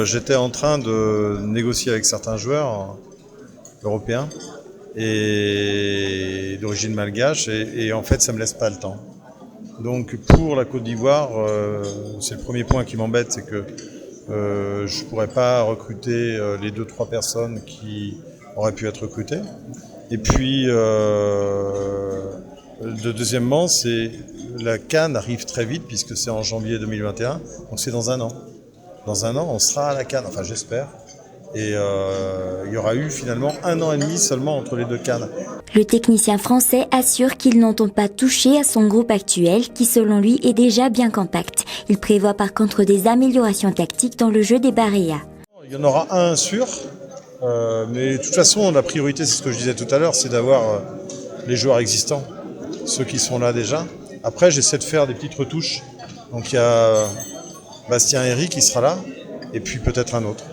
J'étais en train de négocier avec certains joueurs européens et d'origine malgache et en fait ça me laisse pas le temps. Donc pour la Côte d'Ivoire, c'est le premier point qui m'embête, c'est que je pourrais pas recruter les 2-3 personnes qui auraient pu être recrutées. Et puis deuxièmement, c'est la CAN arrive très vite puisque c'est en janvier 2021, donc c'est dans un an. Dans un an, on sera à la CAN, enfin j'espère. Et il y aura eu finalement 1 an et demi seulement entre les deux CAN. Le technicien français assure qu'il n'entend pas toucher à son groupe actuel qui selon lui est déjà bien compact. Il prévoit par contre des améliorations tactiques dans le jeu des Barea. Il y en aura un sûr, mais de toute façon la priorité, c'est ce que je disais tout à l'heure, c'est d'avoir les joueurs existants, ceux qui sont là déjà. Après j'essaie de faire des petites retouches, donc il y a Bastien Héry qui sera là, et puis peut-être un autre.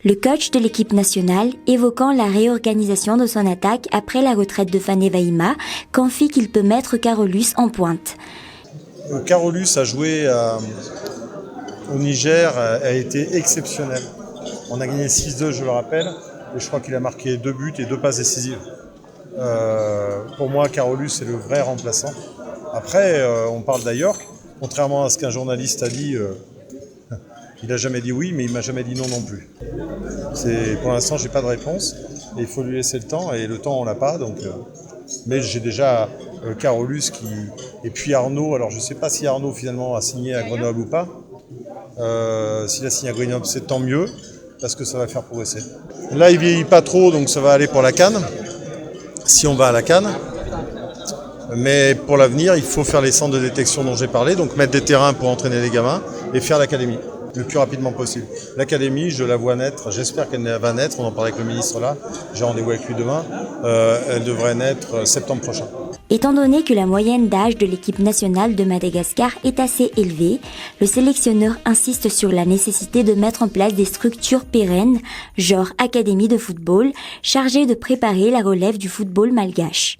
Le coach de l'équipe nationale, évoquant la réorganisation de son attaque après la retraite de Fane Vaïma, confie qu'il peut mettre Carolus en pointe. Carolus a joué au Niger, a été exceptionnel. On a gagné 6-2, je le rappelle, et je crois qu'il a marqué 2 buts et 2 passes décisives. Pour moi, Carolus est le vrai remplaçant. Après, on parle d'Ayork, contrairement à ce qu'un journaliste a dit. Il n'a jamais dit oui, mais il m'a jamais dit non non plus. Pour l'instant, j'ai pas de réponse. Et il faut lui laisser le temps, et le temps, on l'a pas. Donc, mais j'ai déjà Carolus et puis Arnaud. Alors, je ne sais pas si Arnaud finalement a signé à Grenoble ou pas. S'il a signé à Grenoble, c'est tant mieux, parce que ça va faire progresser. Là, il vieillit pas trop, donc ça va aller pour la CAN, si on va à la CAN. Mais pour l'avenir, il faut faire les centres de détection dont j'ai parlé, donc mettre des terrains pour entraîner les gamins et faire l'académie le plus rapidement possible. L'académie, je la vois naître, j'espère qu'elle va naître, on en parlait avec le ministre là, j'ai rendez-vous avec lui demain, elle devrait naître septembre prochain. Étant donné que la moyenne d'âge de l'équipe nationale de Madagascar est assez élevée, le sélectionneur insiste sur la nécessité de mettre en place des structures pérennes, genre académie de football, chargées de préparer la relève du football malgache.